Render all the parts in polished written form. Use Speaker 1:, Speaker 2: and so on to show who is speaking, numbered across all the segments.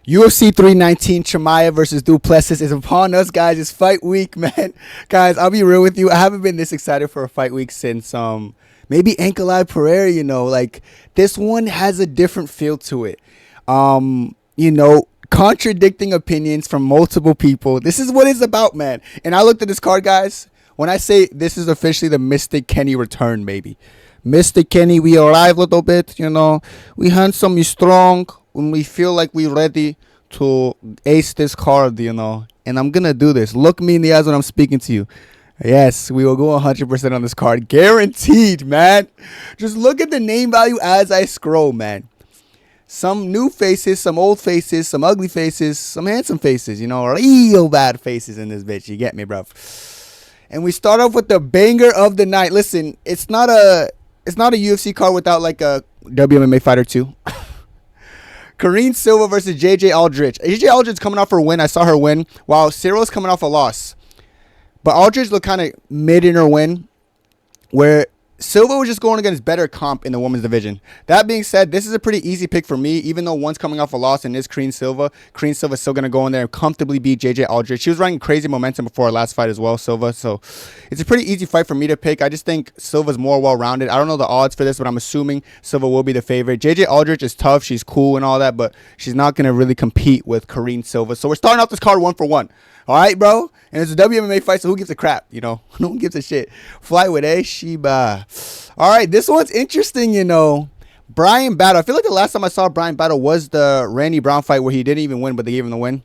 Speaker 1: UFC 319 Chimaev versus Plessis is upon us, guys. It's fight week, man. Guys, I'll be real with you. I haven't been this excited for a fight week since maybe Ankle Eye Ferrer, Like, this one has a different feel to it. Contradicting opinions from multiple people. This is what it's about, man. And I looked at this card, guys. When I say this is officially the Mystic Kenny return, maybe. Mystic Kenny, we arrive a little bit, We handsome, we strong. When we feel like we're ready to ace this card, And I'm going to do this. Look me in the eyes when I'm speaking to you. Yes, we will go 100% on this card. Guaranteed, man. Just look at the name value as I scroll, man. Some new faces, some old faces, some ugly faces, some handsome faces, real bad faces in this bitch. You get me, bro? And we start off with the banger of the night. Listen, it's not a UFC card without like a WMMA fighter too. Karine Silva versus JJ Aldridge. JJ Aldridge coming off her win. I saw her win, while Cyril's coming off a loss. But Aldridge looked kind of mid in her win, where Silva was just going against better comp in the women's division. That being said, this is a pretty easy pick for me, even though one's coming off a loss and is Karine Silva. Karine Silva's still going to go in there and comfortably beat JJ Aldridge. She was running crazy momentum before her last fight as well, Silva. So it's a pretty easy fight for me to pick. I just think Silva's more well-rounded. I don't know the odds for this, but I'm assuming Silva will be the favorite. JJ Aldridge is tough. She's cool and all that, but she's not going to really compete with Karine Silva. So we're starting off this card 1-for-1. All right, bro? And it's a WMMA fight, so who gives a crap, No one gives a shit. Flyweight, Shiba. All right, this one's interesting, Bryan Battle. I feel like the last time I saw Bryan Battle was the Randy Brown fight where he didn't even win, but they gave him the win.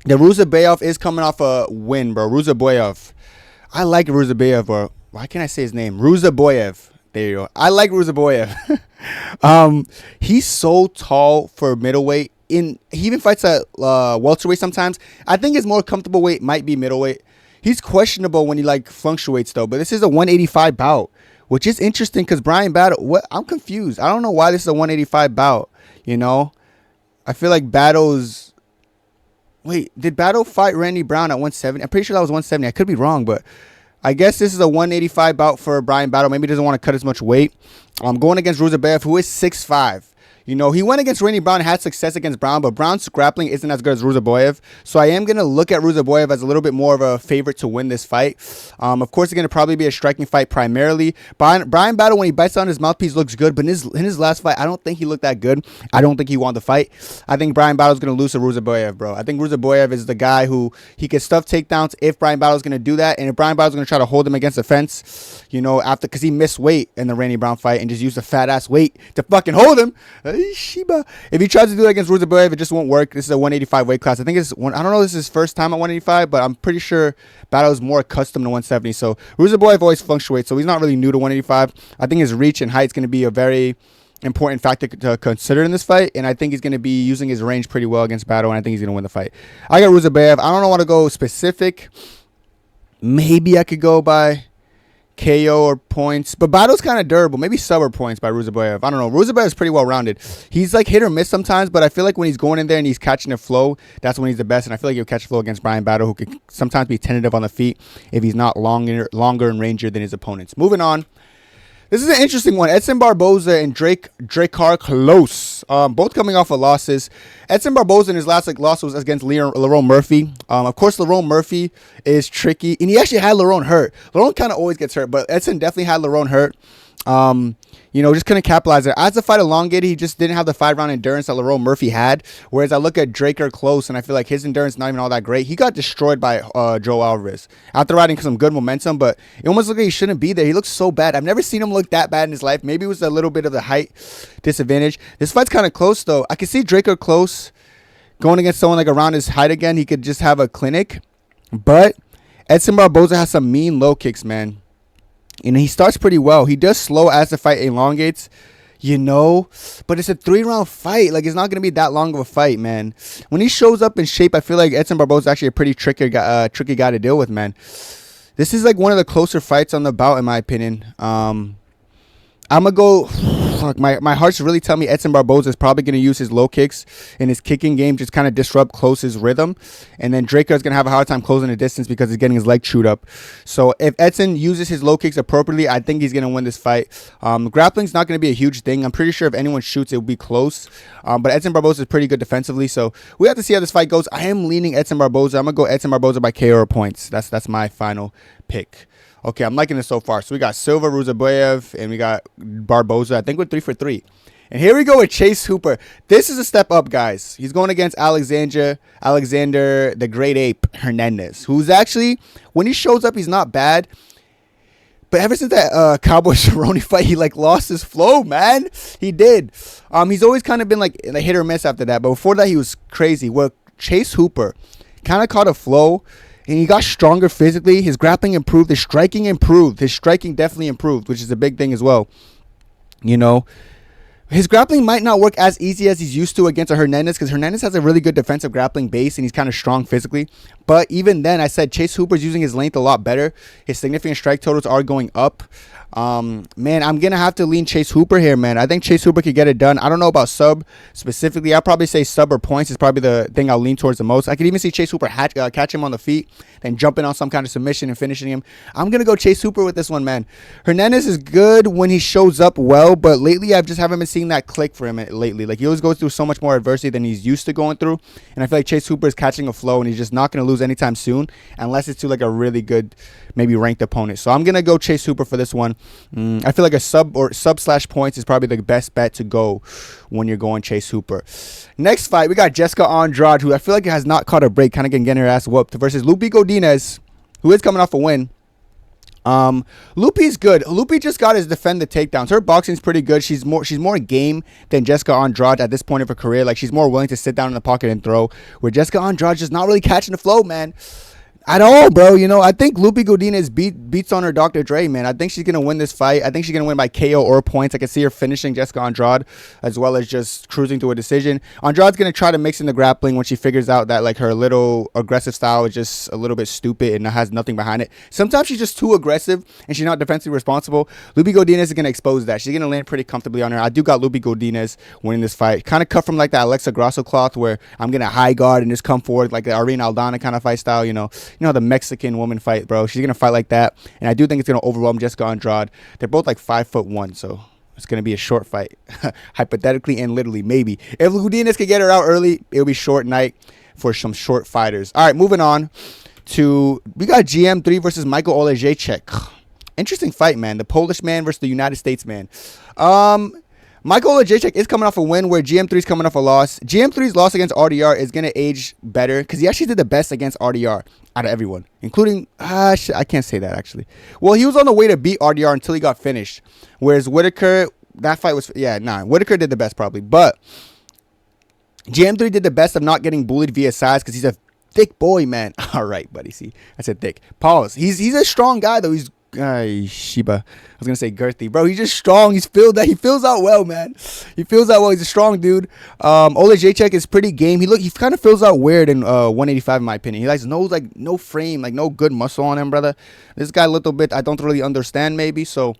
Speaker 1: The Rusev is coming off a win, bro. Rusev. I like Rusev, bro. Why can't I say his name? Rusev. There you go. I like Rusev. He's so tall for middleweight. He even fights at welterweight sometimes. I think his more comfortable weight might be middleweight. He's questionable when he fluctuates though. But this is a 185 bout, which is interesting because Bryan Battle. I'm confused. I don't know why this is a 185 bout. I feel like Battle's. Wait, did Battle fight Randy Brown at 170? I'm pretty sure that was 170. I could be wrong, but I guess this is a 185 bout for Bryan Battle. Maybe he doesn't want to cut as much weight. I'm going against Rusev, who is 6'5". He went against Randy Brown, had success against Brown, but Brown's grappling isn't as good as Rusev. So I am going to look at Rusev as a little bit more of a favorite to win this fight. Of course, it's going to probably be a striking fight primarily. Bryan Battle, when he bites on his mouthpiece, looks good. But in his last fight, I don't think he looked that good. I don't think he won the fight. I think Bryan Battle's going to lose to Rusev, bro. I think Rusev is the guy who he can stuff takedowns if Bryan Battle's going to do that. And if Bryan Battle's going to try to hold him against the fence, because he missed weight in the Randy Brown fight and just used a fat-ass weight to fucking hold him. Shiba. If he tries to do that against Rusev, it just won't work. This is a 185 weight class. I think I don't know if this is his first time at 185, but I'm pretty sure Battle is more accustomed to 170. So Rusev always fluctuates, so he's not really new to 185. I think his reach and height is going to be a very important factor to consider in this fight, and I think he's going to be using his range pretty well against Battle, and I think he's going to win the fight. I got Rusev. I don't want to go specific. Maybe I could go by KO or points, but Battle's kind of durable. Maybe sub or points by Rusev. I don't know. Rusev is pretty well rounded. He's hit or miss sometimes, but I feel like when he's going in there and he's catching a flow, that's when he's the best. And I feel like he'll catch a flow against Bryan Battle, who can sometimes be tentative on the feet if he's not longer and rangier than his opponents. Moving on. This is an interesting one. Edson Barbosa and Drakkar Klose, both coming off of losses. Edson Barbosa in his last loss was against Lerone Murphy. Of course, Lerone Murphy is tricky, and he actually had Lerone hurt. Lerone kind of always gets hurt, but Edson definitely had Lerone hurt. Just couldn't capitalize it. As the fight elongated, he just didn't have the 5-round endurance that Lerone Murphy had. Whereas I look at Drakkar Klose, and I feel like his endurance not even all that great. He got destroyed by Joe Alvarez after riding some good momentum, but it almost looked like he shouldn't be there. He looks so bad. I've never seen him look that bad in his life. Maybe it was a little bit of the height disadvantage. This fight's kind of close, though. I can see Drakkar Klose going against someone around his height again. He could just have a clinic. But Edson Barbosa has some mean low kicks, man. And he starts pretty well. He does slow as the fight elongates, but it's a 3-round fight. It's not going to be that long of a fight, man. When he shows up in shape, I feel like Edson Barbosa is actually a pretty tricky guy to deal with, man. This is one of the closer fights on the bout, in my opinion. I'm going to go fuck, my heart's really telling me Edson Barbosa is probably going to use his low kicks in his kicking game, just kind of disrupt Klose's rhythm. And then Drakkar is going to have a hard time closing the distance because he's getting his leg chewed up. So if Edson uses his low kicks appropriately, I think he's going to win this fight. Grappling's not going to be a huge thing. I'm pretty sure if anyone shoots, it will be close. But Edson Barbosa is pretty good defensively. So we have to see how this fight goes. I am leaning Edson Barbosa. I'm going to go Edson Barbosa by KO or points. That's my final pick. Okay, I'm liking this so far. So we got Silva, Rusev, and we got Barbosa. I think we're 3 for 3. And here we go with Chase Hooper. This is a step up, guys. He's going against Alexander the Great Ape Hernandez, who's actually, when he shows up, he's not bad. But ever since that Cowboy Cerrone fight, he like lost his flow, man. He did. He's always kind of been like a hit or miss after that. But before that, he was crazy. Well, Chase Hooper kind of caught a flow. And he got stronger physically. His grappling improved. His striking improved. His striking definitely improved, which is a big thing as well. You know, his grappling might not work as easy as he's used to against a Hernandez, because Hernandez has a really good defensive grappling base and he's kind of strong physically. But even then, I said Chase Hooper's using his length a lot better. His significant strike totals are going up. Man, I'm going to have to lean Chase Hooper here, man. I think Chase Hooper could get it done. I don't know about sub specifically. I'll probably say sub or points is probably the thing I'll lean towards the most. I could even see Chase Hooper catch him on the feet, then jump in on some kind of submission and finishing him. I'm going to go Chase Hooper with this one, man. Hernandez is good when he shows up well, but lately I just haven't been seeing that click for him lately. Like, he always goes through so much more adversity than he's used to going through, and I feel like Chase Hooper is catching a flow, and he's just not going to lose anytime soon unless it's to like a really good, maybe ranked opponent. So I'm going to go Chase Hooper for this one. I feel like a sub/points is probably the best bet to go when you're going Chase Hooper. Next fight, we got Jessica Andrade, who I feel like has not caught a break, kind of getting her ass whooped, versus Lupi Godinez, who is coming off a win. Lupi's good. Lupi just got his defend the takedowns. Her boxing's pretty good. She's more game than Jessica Andrade at this point of her career. Like, she's more willing to sit down in the pocket and throw, where Jessica Andrade just not really catching the flow, man. At all, bro. You know, I think Lupi Godinez beats on her Dr. Dre, man. I think she's going to win this fight. I think she's going to win by KO or points. I can see her finishing Jessica Andrade as well as just cruising to a decision. Andrade's going to try to mix in the grappling when she figures out that, like, her little aggressive style is just a little bit stupid and has nothing behind it. Sometimes she's just too aggressive and she's not defensively responsible. Lupi Godinez is going to expose that. She's going to land pretty comfortably on her. I do got Lupi Godinez winning this fight. Kind of cut from, like, that Alexa Grasso cloth where I'm going to high guard and just come forward like the Irene Aldana kind of fight style, you know. You know, the Mexican woman fight, bro. She's gonna fight like that, and I do think it's gonna overwhelm Jessica Andrade. They're both like 5'1", so it's gonna be a short fight, hypothetically and literally, maybe. If Godinez could get her out early, it'll be short night for some short fighters. All right, moving on to, we got GM3 versus Michael Oleek. Interesting fight, man. The Polish man versus the United States man. Michael Oleek is coming off a win, where GM3 is coming off a loss. GM3's loss against RDR is going to age better because he actually did the best against RDR out of everyone, including, I can't say that actually. Well, he was on the way to beat RDR until he got finished. Whereas Whitaker, that fight was, Whitaker did the best probably. But GM3 did the best of not getting bullied via size because he's a thick boy, man. All right, buddy. See, I said thick. Pause. He's a strong guy, though. He's Shiba. I was gonna say girthy, bro. He's just strong. He fills out well, man. He fills out well. He's a strong dude. Oleek is pretty game. He kind of fills out weird in 185 in my opinion. He likes no frame, like no good muscle on him, brother. This guy a little bit I don't really understand maybe. So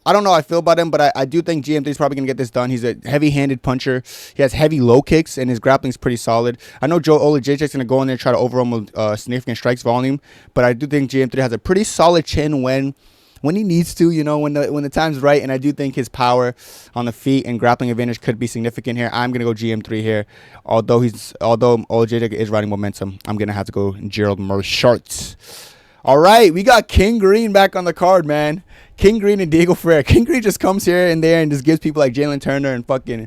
Speaker 1: I don't know how I feel about him, but I do think GM3 is probably going to get this done. He's a heavy-handed puncher. He has heavy low kicks, and his grappling is pretty solid. I know Joe Oleek is going to go in there and try to overwhelm with significant strikes volume, but I do think GM3 has a pretty solid chin when he needs to, you know, when the time's right, and I do think his power on the feet and grappling advantage could be significant here. I'm going to go GM3 here. Although Oleek is riding momentum, I'm going to have to go Gerald Mearshart. All right, we got King Green back on the card, man. King Green and Diego Ferrer. King Green just comes here and there and just gives people like Jalen Turner and fucking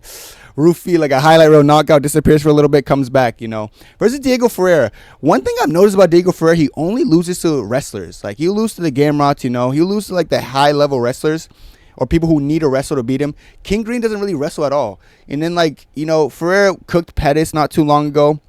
Speaker 1: Rufy like a highlight reel knockout, disappears for a little bit, comes back, you know. Versus Diego Ferrer. One thing I've noticed about Diego Ferrer, he only loses to wrestlers. Like, he'll lose to the Gamrots, you know. He'll lose to like the high-level wrestlers or people who need a wrestler to beat him. King Green doesn't really wrestle at all. And then, like, you know, Ferrer cooked Pettis not too long ago.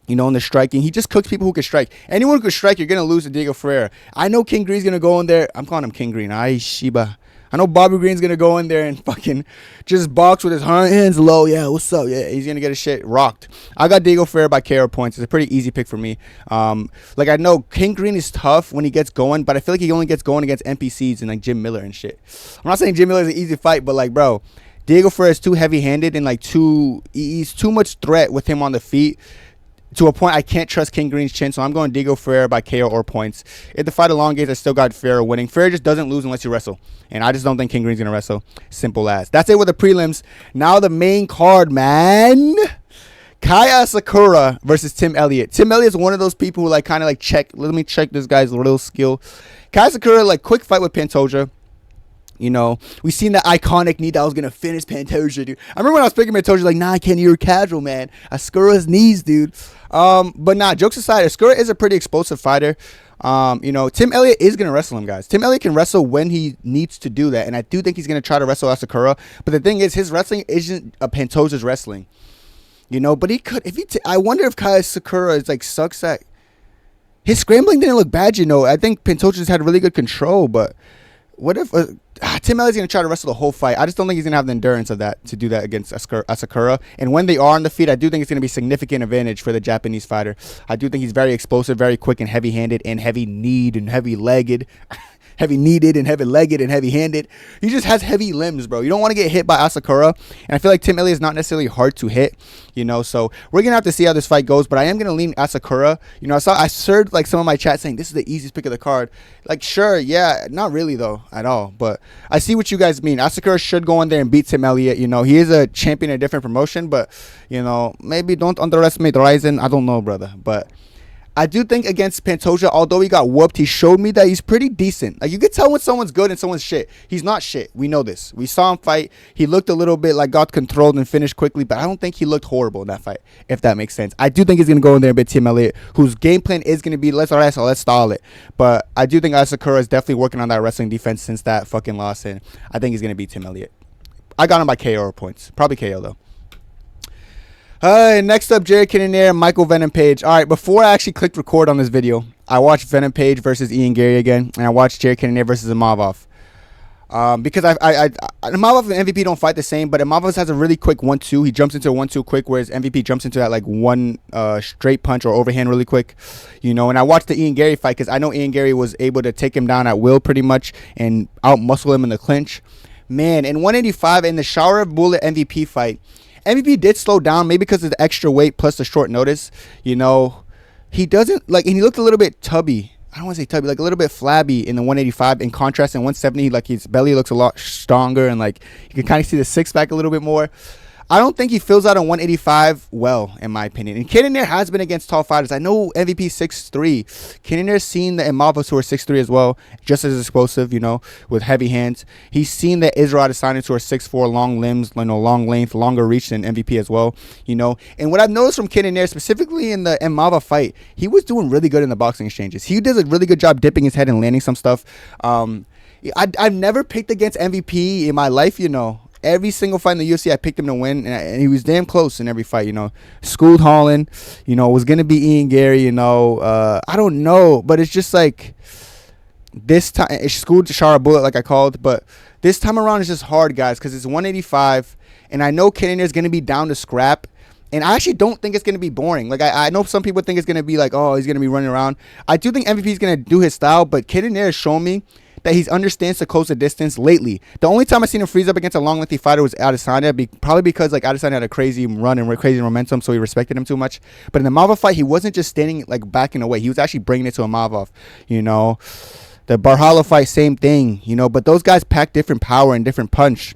Speaker 1: You know, in the striking, he just cooks people who can strike. Anyone who can strike, you're going to lose to Diego Ferrer. I know King Green's going to go in there. I'm calling him King Green. Ay, Shiba. I know Bobby Green's going to go in there and fucking just box with his hands low. Yeah, what's up? Yeah, he's going to get his shit rocked. I got Diego Ferrer by KO points. It's a pretty easy pick for me. Like, I know King Green is tough when he gets going, but I feel like he only gets going against NPCs and, like, Jim Miller and shit. I'm not saying Jim Miller is an easy fight, but, like, bro, Diego Ferrer is too heavy-handed and like he's too much threat with him on the feet. To a point, I can't trust King Green's chin, so I'm going Diego Ferrer by KO or points. If the fight elongates, I still got Ferrer winning. Ferrer just doesn't lose unless you wrestle, and I just don't think King Green's going to wrestle. Simple as. That's it with the prelims. Now the main card, man. Kaya Sakura versus Tim Elliot. Tim Elliot is one of those people who like kind of like check. Let me check this guy's real skill. Kaya Sakura, like quick fight with Pantoja. You know, we seen that iconic knee that was going to finish Pantoja, dude. I remember when I was picking Pantoja, like, nah, Kenny, you're casual, man. Ascura's knees, dude. But nah, jokes aside, Ascura is a pretty explosive fighter. You know, Tim Elliot is going to wrestle him, guys. Tim Elliot can wrestle when he needs to do that, and I do think he's going to try to wrestle Asakura. But the thing is, his wrestling isn't Pantoja's wrestling. You know, but he could, if he, I wonder if Kaya Sakura is like sucks at, his scrambling didn't look bad, you know. I think Pantoja's had really good control, but what if Tim Elliott's going to try to wrestle the whole fight? I just don't think he's going to have the endurance of that to do that against Asakura. And when they are on the feet, I do think it's going to be a significant advantage for the Japanese fighter. I do think he's very explosive, very quick and heavy-handed and heavy-kneed and heavy-legged. Heavy-kneeded and heavy-legged and heavy-handed. He just has heavy limbs, bro. You don't want to get hit by Asakura. And I feel like Tim Elliott is not necessarily hard to hit, you know. So we're going to have to see how this fight goes. But I am going to lean Asakura. You know, I heard like some of my chat saying this is the easiest pick of the card. Like, sure, yeah. Not really, though, at all. But I see what you guys mean. Asakura should go in there and beat Tim Elliott. You know, he is a champion in a different promotion. But, you know, maybe don't underestimate Ryzen. I don't know, brother. But I do think against Pantoja, although he got whooped, he showed me that he's pretty decent. Like, you can tell when someone's good and someone's shit. He's not shit. We know this. We saw him fight. He looked a little bit like got controlled and finished quickly, but I don't think he looked horrible in that fight, if that makes sense. I do think he's going to go in there and beat Tim Elliott, whose game plan is going to be, let's stall it. But I do think Asakura is definitely working on that wrestling defense since that fucking loss, and I think he's going to beat Tim Elliott. I got him by KO or points. Probably KO, though. Next up, Jared Kennaire, Michael Venom Page. All right, before I actually clicked record on this video, I watched Venom Page versus Ian Gary again, and I watched Jared Kennaire versus Imavov. Because Imavov and MVP don't fight the same, but Imavov has a really quick 1-2. He jumps into a 1-2 quick, whereas MVP jumps into that like one straight punch or overhand really quick. You know, and I watched the Ian Gary fight because I know Ian Gary was able to take him down at will pretty much and out-muscle him in the clinch. Man, in 185, in the shower of bullet MVP fight, MVP did slow down, maybe because of the extra weight plus the short notice. You know, he doesn't, like, and he looked a little bit tubby. I don't want to say tubby, like a little bit flabby in the 185. In contrast, in 170, like his belly looks a lot stronger and like you can kind of see the six-pack a little bit more. I don't think he fills out on 185 well, in my opinion. And Kennaire has been against tall fighters. I know MVP 6'3". Kennaire's seen the Imavovs who are 6'3" as well, just as explosive, you know, with heavy hands. He's seen the Israel Adesanya's who are 6'4", long limbs, you know, long length, longer reach than MVP as well, you know. And what I've noticed from Kennaire, specifically in the Imavov fight, he was doing really good in the boxing exchanges. He does a really good job dipping his head and landing some stuff. I've never picked against MVP in my life, you know. Every single fight in the UFC, I picked him to win, and he was damn close in every fight, you know. Schooled Holland, you know, was going to be Ian Gary, you know. I don't know, but it's just like this time, it's schooled Shara Bullet like I called, but this time around it's just hard, guys, because it's 185, and I know Kennaire is going to be down to scrap, and I actually don't think it's going to be boring. Like, I know some people think it's going to be like, oh, he's going to be running around. I do think MVP is going to do his style, but Kennaire has shown me that he understands to close the distance lately. The only time I've seen him freeze up against a long, lengthy fighter was Adesanya, probably because like Adesanya had a crazy run and crazy momentum, so he respected him too much. But in the Imavov fight, he wasn't just standing like backing away. He was actually bringing it to Imavov, you know. The Barhala fight, same thing, you know. But those guys pack different power and different punch.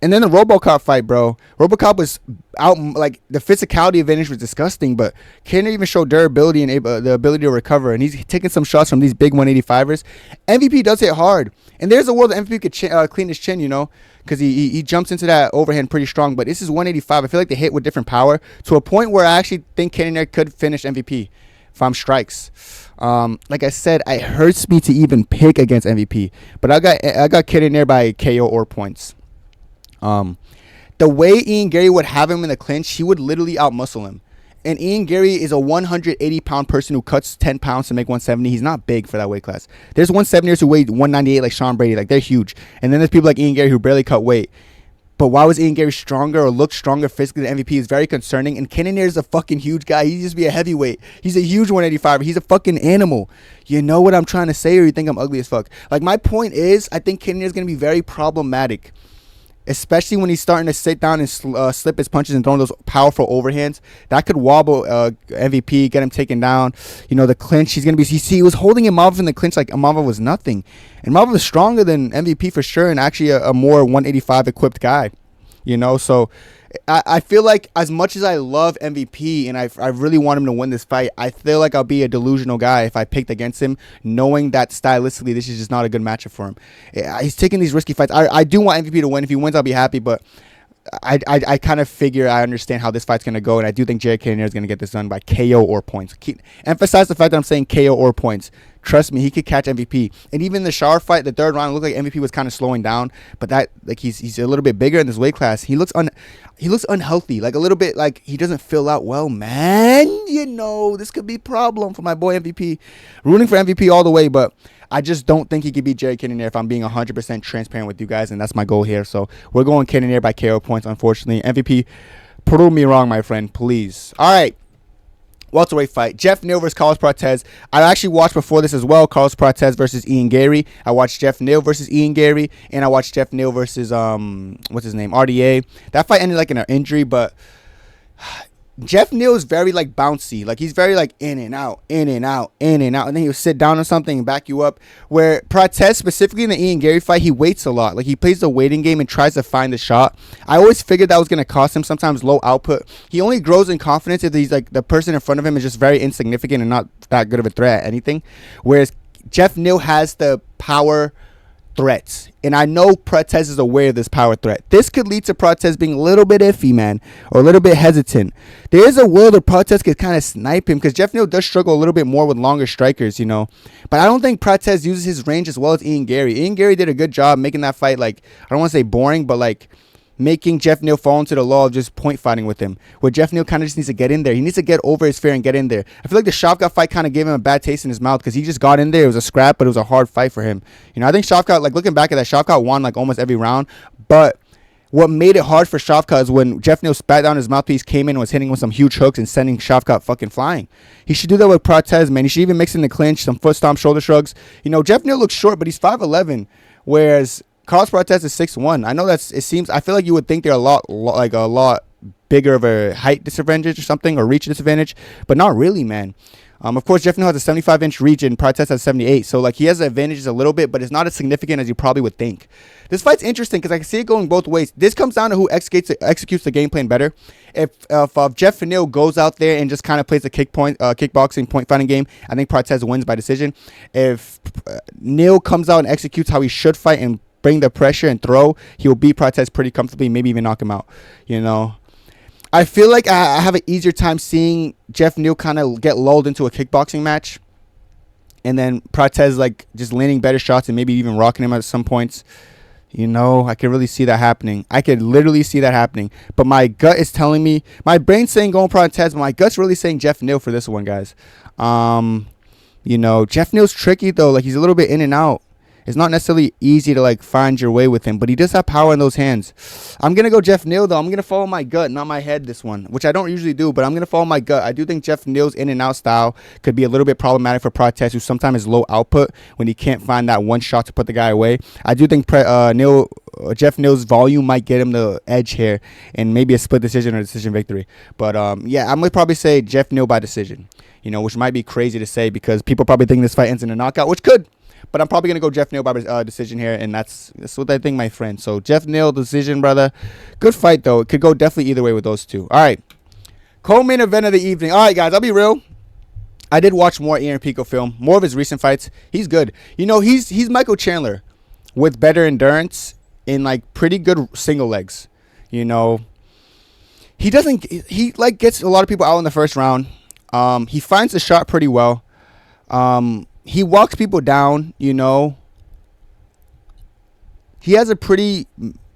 Speaker 1: And then the RoboCop fight, bro. RoboCop was out, like, the physicality advantage was disgusting, but can't even show durability and the ability to recover. And he's taking some shots from these big 185ers. MVP does hit hard. And there's a world that MVP could clean his chin, you know, because he jumps into that overhand pretty strong. But this is 185. I feel like they hit with different power to a point where I actually think Kennaire could finish MVP if I'm strikes. Like I said, it hurts me to even pick against MVP. But I got Kennaire by KO or points. The way Ian Gary would have him in the clinch, he would literally outmuscle him. And Ian Gary is a 180-pound person who cuts 10 pounds to make 170. He's not big for that weight class. There's 170ers who weigh 198 like Sean Brady. Like, they're huge. And then there's people like Ian Gary who barely cut weight. But why was Ian Gary stronger or look stronger physically than MVP is very concerning. And Kennaire is a fucking huge guy. He used to be a heavyweight. He's a huge 185. He's a fucking animal. You know what I'm trying to say, or you think I'm ugly as fuck? Like, my point is, I think Kennaire is going to be very problematic. especially when he's starting to sit down and slip his punches and throwing those powerful overhands. That could wobble MVP, get him taken down. You know, the clinch, he's going to be... He was holding Imavov in the clinch like Imavov was nothing. And Imavov is stronger than MVP for sure, and actually a more 185 equipped guy. You know, so I feel like as much as I love MVP and I really want him to win this fight, I feel like I'll be a delusional guy if I picked against him, knowing that stylistically this is just not a good matchup for him. He's taking these risky fights. I do want MVP to win. If he wins, I'll be happy, but I kind of figure I understand how this fight's going to go, and I do think Jared Kennaire is going to get this done by KO or points. Emphasize the fact that I'm saying KO or points. Trust me, he could catch MVP. And even the Shar fight, the third round, looked like MVP was kind of slowing down, but that, like, he's a little bit bigger in this weight class. He looks unhealthy, like a little bit like he doesn't fill out well, man. You know, this could be a problem for my boy MVP. Rooting for MVP all the way, but I just don't think he could beat Jared Kennaire if I'm being 100% transparent with you guys, and that's my goal here. So we're going Kennaire by KO points, unfortunately. MVP, prove me wrong, my friend, please. All right. Welterweight fight. Jeff Neal versus Carlos Protesz. I actually watched before this as well. Carlos Protesz versus Ian Gary. I watched Jeff Neal versus Ian Gary. And I watched Jeff Neal versus, what's his name? RDA. That fight ended like in an injury, but Jeff Neal is very like bouncy. Like he's very like in and out, in and out, in and out. And then he'll sit down on something and back you up. Where Protesz, specifically in the Ian Gary fight, he waits a lot. Like he plays the waiting game and tries to find the shot. I always figured that was going to cost him sometimes low output. He only grows in confidence if he's like the person in front of him is just very insignificant and not that good of a threat at anything. Whereas Jeff Neal has the power threats, and I know Protesz is aware of this power threat. This could lead to Protesz being a little bit iffy, man, or a little bit hesitant. There is a world where Protesz could kind of snipe him, because Jeff Neal does struggle a little bit more with longer strikers, you know. But I don't think Protesz uses his range as well as Ian Gary. Ian Gary did a good job making that fight, like, I don't want to say boring, but like making Jeff Neal fall into the law of just point fighting with him, where Jeff Neal kind of just needs to get in there. He needs to get over his fear and get in there. I feel like the Shavkat fight kind of gave him a bad taste in his mouth, because he just got in there. It was a scrap, but it was a hard fight for him. You know, I think Shavkat, like looking back at that, Shavkat won like almost every round, but what made it hard for Shavkat is when Jeff Neal spat down his mouthpiece, came in and was hitting with some huge hooks and sending Shavkat fucking flying. He should do that with Protesz, man. He should even mix in the clinch, some foot stomp, shoulder shrugs. You know, Jeff Neal looks short, but he's 5'11", whereas Carlos Protesz is 6'1". I know I feel like you would think they're a lot bigger of a height disadvantage or something, or reach disadvantage, but not really, man. Of course, Jeff Neal has a 75-inch reach and Protesz has 78, so like he has the advantages a little bit, but it's not as significant as you probably would think. This fight's interesting because I can see it going both ways. This comes down to who executes the game plan better. If Jeff Neal goes out there and just kind of plays the kickboxing point fighting game, I think Protesz wins by decision. If Neal comes out and executes how he should fight and bring the pressure and throw, he'll beat Protesz pretty comfortably, maybe even knock him out. You know, I feel like I have an easier time seeing Jeff Neal kind of get lulled into a kickboxing match, and then Protesz like just landing better shots and maybe even rocking him at some points. You know, I can really see that happening. I could literally see that happening. But my gut is telling me, my brain's saying going Protesz, but my gut's really saying Jeff Neal for this one, guys. You know, Jeff Neal's tricky though. Like he's a little bit in and out. It's not necessarily easy to like find your way with him, but he does have power in those hands. I'm going to go Jeff Neal though. I'm going to follow my gut, not my head this one, which I don't usually do, but I'm going to follow my gut. I do think Jeff Neal's in and out style could be a little bit problematic for Protesz, who sometimes is low output when he can't find that one shot to put the guy away. I do think Jeff Neal's volume might get him the edge here, and maybe a split decision or decision victory. But yeah, I'm going to probably say Jeff Neal by decision, you know, which might be crazy to say because people probably think this fight ends in a knockout, which could. But I'm probably going to go Jeff Neal by decision here, and that's what I think, my friend. So Jeff Neal, decision, brother. Good fight, though. It could go definitely either way with those two. All right. Co-main event of the evening. All right, guys, I'll be real. I did watch more Aaron Pico film, more of his recent fights. He's good. You know, he's Michael Chandler with better endurance in, like, pretty good single legs. You know, he gets a lot of people out in the first round. He finds the shot pretty well. He walks people down, you know. He has a pretty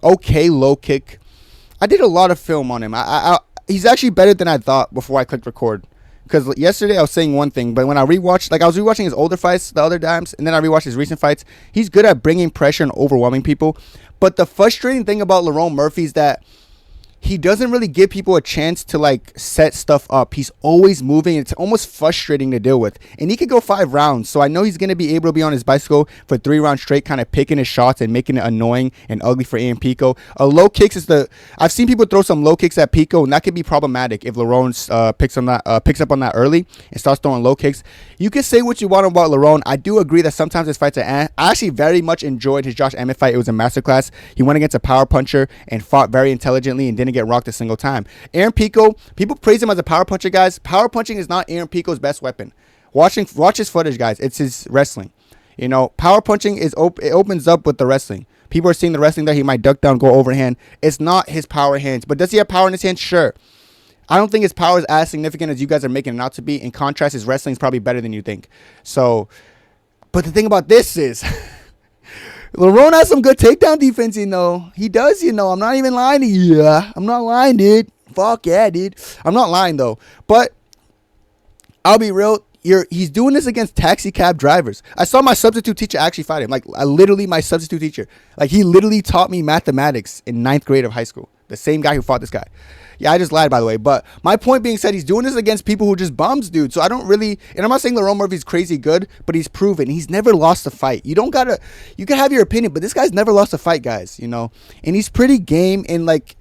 Speaker 1: okay low kick. I did a lot of film on him. He's actually better than I thought before I clicked record. Because yesterday I was saying one thing, but when I rewatched, like I was rewatching his older fights the other times, and then I rewatched his recent fights. He's good at bringing pressure and overwhelming people. But the frustrating thing about Lerone Murphy is that he doesn't really give people a chance to like set stuff up. He's always moving. It's almost frustrating to deal with. And he could go 5 rounds. So I know he's going to be able to be on his bicycle for 3 rounds straight, kind of picking his shots and making it annoying and ugly for Aaron Pico. Low kicks is I've seen people throw some low kicks at Pico, and that could be problematic if Lerone picks up on that early and starts throwing low kicks. You can say what you want about Lerone. I do agree that sometimes his fights are I actually very much enjoyed his Josh Emmett fight. It was a masterclass. He went against a power puncher and fought very intelligently and didn't get rocked a single time. Aaron Pico, people praise him as a power puncher, guys. Power punching is not Aaron Pico's best weapon. Watch his footage, guys. It's his wrestling. You know, power punching it opens up with the wrestling. People are seeing the wrestling there. He might duck down, go overhand. It's not his power hands. But does he have power in his hands? Sure. I don't think his power is as significant as you guys are making it out to be. In contrast, his wrestling is probably better than you think. So, but the thing about this is, Lerone has some good takedown defense, you know. He does, you know. I'm not even lying to you. I'm not lying, dude. Fuck yeah, dude. I'm not lying, though. But I'll be real. He's doing this against taxi cab drivers. I saw my substitute teacher actually fight him. Like, literally my substitute teacher. Like, he literally taught me mathematics in 9th grade of high school. The same guy who fought this guy. Yeah, I just lied, by the way. But my point being said, he's doing this against people who just bums, dude. So I don't really... And I'm not saying Lerone Murphy's crazy good, but he's proven. He's never lost a fight. You don't gotta... You can have your opinion, but this guy's never lost a fight, guys, you know? And he's pretty game. And, like...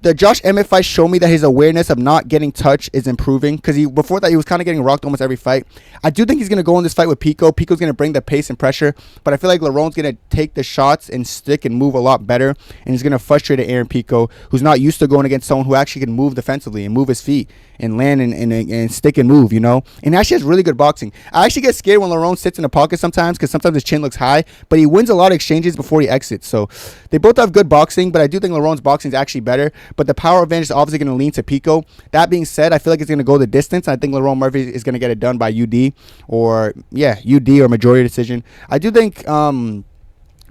Speaker 1: The Josh Emmett fight showed me that his awareness of not getting touched is improving. Because before that, he was kind of getting rocked almost every fight. I do think he's going to go in this fight with Pico. Pico's going to bring the pace and pressure. But I feel like Lerone's going to take the shots and stick and move a lot better. And he's going to frustrate Aaron Pico, who's not used to going against someone who actually can move defensively and move his feet and land and stick and move, you know. And actually has really good boxing. I actually get scared when Lerone sits in the pocket sometimes because sometimes his chin looks high. But he wins a lot of exchanges before he exits. So they both have good boxing. But I do think Lerone's boxing is actually better. But the power advantage is obviously going to lean to Pico. That being said, I feel like it's going to go the distance. I think Lerone Murphy is going to get it done by UD or majority decision. I do think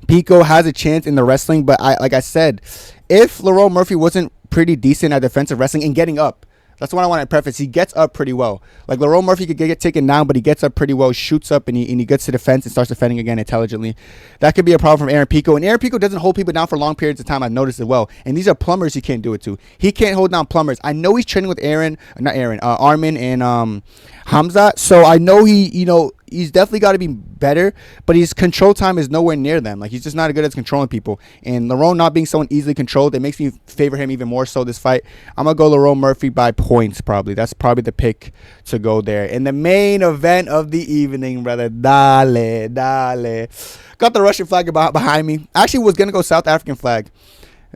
Speaker 1: Pico has a chance in the wrestling, but like I said, if Lerone Murphy wasn't pretty decent at defensive wrestling and getting up, that's what I want to preface. He gets up pretty well. Like Lerone Murphy could get taken down, but he gets up pretty well, shoots up, and he gets to defense and starts defending again intelligently. That could be a problem from Aaron Pico. And Aaron Pico doesn't hold people down for long periods of time. I've noticed it well. And these are plumbers he can't do it to. He can't hold down plumbers. I know he's training with Armin and Khamzat. So I know he's definitely got to be better, but his control time is nowhere near them. Like, he's just not good at controlling people. And Lerone not being someone easily controlled, it makes me favor him even more so this fight. I'm going to go Lerone Murphy by points, probably. That's probably the pick to go there. In the main event of the evening, brother. Dale. Got the Russian flag behind me. Actually was going to go South African flag.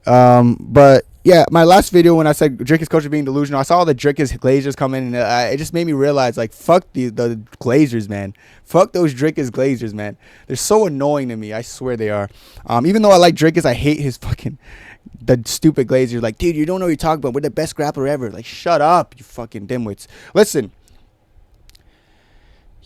Speaker 1: But yeah, my last video when I said Dricus coach was being delusional, I saw all the Dricus Glazers come in, and it just made me realize, like, fuck the Glazers, man. Fuck those Dricus Glazers, man. They're so annoying to me. I swear they are. Even though I like Dricus, I hate the stupid Glazers. Like, dude, you don't know what you're talking about. We're the best grappler ever. Like, shut up, you fucking dimwits. Listen.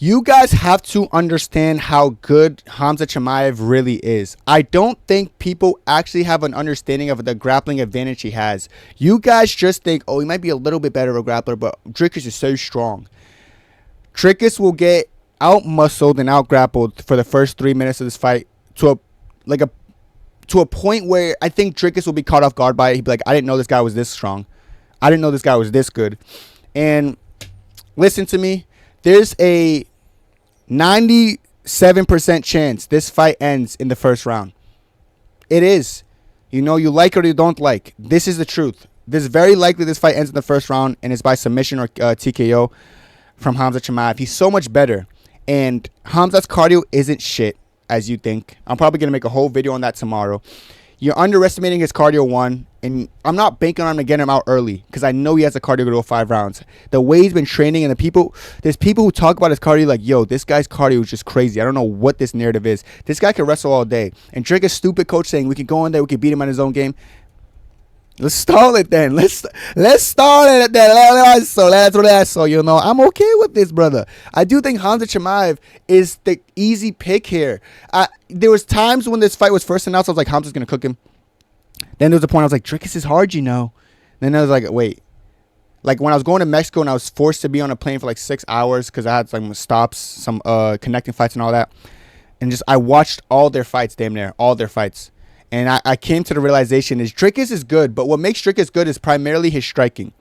Speaker 1: You guys have to understand how good Khamzat Chimaev really is. I don't think people actually have an understanding of the grappling advantage he has. You guys just think, oh, he might be a little bit better of a grappler, but Dricus is so strong. Dricus will get out-muscled and out-grappled for the first 3 minutes of this fight to a point where I think Dricus will be caught off guard by it. He'll be like, I didn't know this guy was this strong. I didn't know this guy was this good. And listen to me. There's a 97% chance this fight ends in the first round. It is. You know, you like it or you don't like. This is the truth. This is very likely this fight ends in the first round and it's by submission or TKO from Khamzat Chimaev. He's so much better. And Khamzat's cardio isn't shit, as you think. I'm probably going to make a whole video on that tomorrow. You're underestimating his cardio, one. And I'm not banking on him to get him out early because I know he has a cardio to go 5 rounds. The way he's been training and there's people who talk about his cardio like, yo, this guy's cardio is just crazy. I don't know what this narrative is. This guy can wrestle all day. And Dricus stupid coach saying we can go in there, we can beat him on his own game. Let's stall it then. Let's stall it then. So, you know, I'm okay with this, brother. I do think Khamzat Chimaev is the easy pick here. There was times when this fight was first announced, I was like, Khamzat's going to cook him. Then there was a point I was like, Dricus is hard, you know. Then I was like, wait. Like when I was going to Mexico and I was forced to be on a plane for like 6 hours because I had some stops, some connecting fights and all that. And I watched all their fights, damn near, all their fights. And I came to the realization is Dricus is good, but what makes Dricus good is primarily his striking.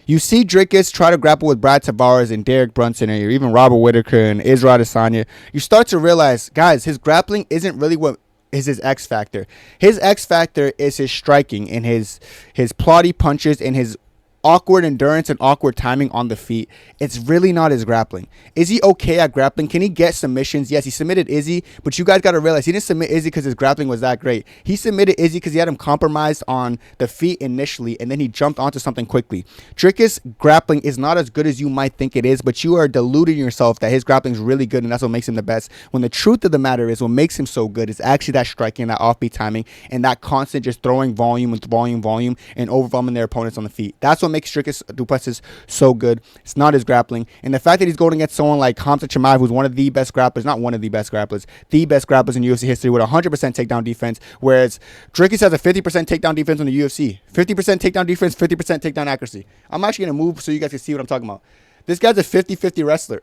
Speaker 1: You see Dricus try to grapple with Brad Tavares and Derek Brunson, or even Robert Whitaker and Israel Adesanya. You start to realize, guys, his grappling isn't really what is his X factor. His X factor is his striking and his plotty punches and his awkward endurance and awkward timing on the feet. It's really not his grappling. Is he okay at grappling? Can he get submissions? Yes, he submitted Izzy, but you guys got to realize he didn't submit Izzy because his grappling was that great. He submitted Izzy because he had him compromised on the feet initially, and then he jumped onto something quickly. Dricus' grappling is not as good as you might think it is, but you are deluding yourself that his grappling is really good and that's what makes him the best. When the truth of the matter is, what makes him so good is actually that striking, that offbeat timing, and that constant just throwing volume and volume and overwhelming their opponents on the feet. That's what makes Dricus du Plessis so good. It's not his grappling. And the fact that he's going against someone like Khamzat Chimaev, who's one of the best grapplers, not one of the best grapplers, the best grapplers in UFC history with 100% takedown defense, whereas Dricus has a 50% takedown defense in the UFC. 50% takedown defense, 50% takedown accuracy. I'm actually going to move so you guys can see what I'm talking about. This guy's a 50-50 wrestler.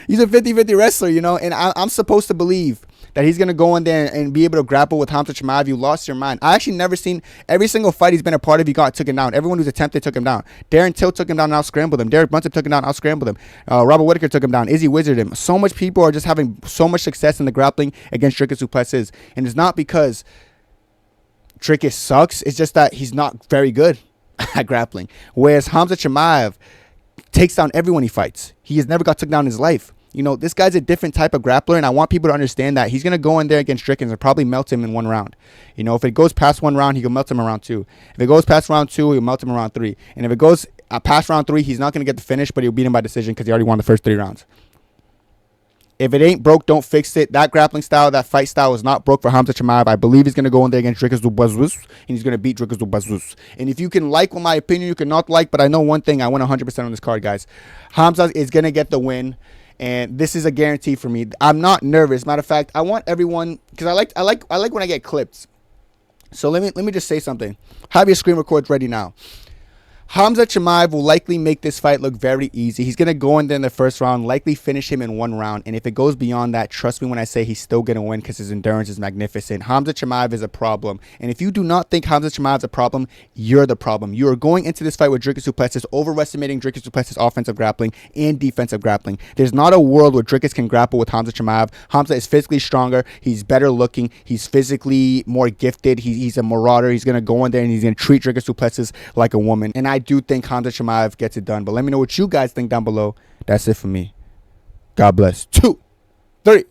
Speaker 1: He's a 50-50 wrestler, you know, and I'm supposed to believe that he's going to go in there and be able to grapple with Khamzat Chimaev. You lost your mind. I actually never seen every single fight he's been a part of, he took him down. Everyone who's attempted took him down. Darren Till took him down and out-scrambled him. Derek Brunson took him down and out-scrambled him. Robert Whitaker took him down. Izzy wizarded him. So much people are just having so much success in the grappling against Dricus du Plessis. And it's not because Dricus sucks. It's just that he's not very good at grappling. Whereas Khamzat Chimaev takes down everyone he fights. He has never got took down in his life. You know, this guy's a different type of grappler, and I want people to understand that. He's going to go in there against Dricus and probably melt him in one round. You know, if it goes past one round, he can melt him in round 2. If it goes past round 2, he'll melt him in round 3. And if it goes past round 3, he's not going to get the finish, but he'll beat him by decision because he already won the first 3 rounds. If it ain't broke, don't fix it. That grappling style, that fight style is not broke for Khamzat Chimaev. I believe he's going to go in there against Dricus du Plessis, and he's going to beat Dricus du Plessis. And if you can like my opinion, you cannot like, but I know one thing. I win 100% on this card, guys. Khamzat is going to get the win. And this is a guarantee for me. I'm not nervous. Matter of fact, I want everyone, because I like when I get clipped. So let me just say something. Have your screen records ready now. Khamzat Chimaev will likely make this fight look very easy. He's going to go in there in the first round, likely finish him in 1 round. And if it goes beyond that, trust me when I say he's still going to win because his endurance is magnificent. Khamzat Chimaev is a problem. And if you do not think Khamzat Chimaev is a problem, you're the problem. You are going into this fight with Dricus du Plessis, overestimating Dricus du Plessis' offensive grappling and defensive grappling. There's not a world where Dricus can grapple with Khamzat Chimaev. Khamzat is physically stronger. He's better looking. He's physically more gifted. He's a marauder. He's going to go in there and he's going to treat Dricus du Plessis like a woman. And I do think Khamzat Chimaev gets it done. But let me know what you guys think down below. That's it for me. God bless. 2, 3.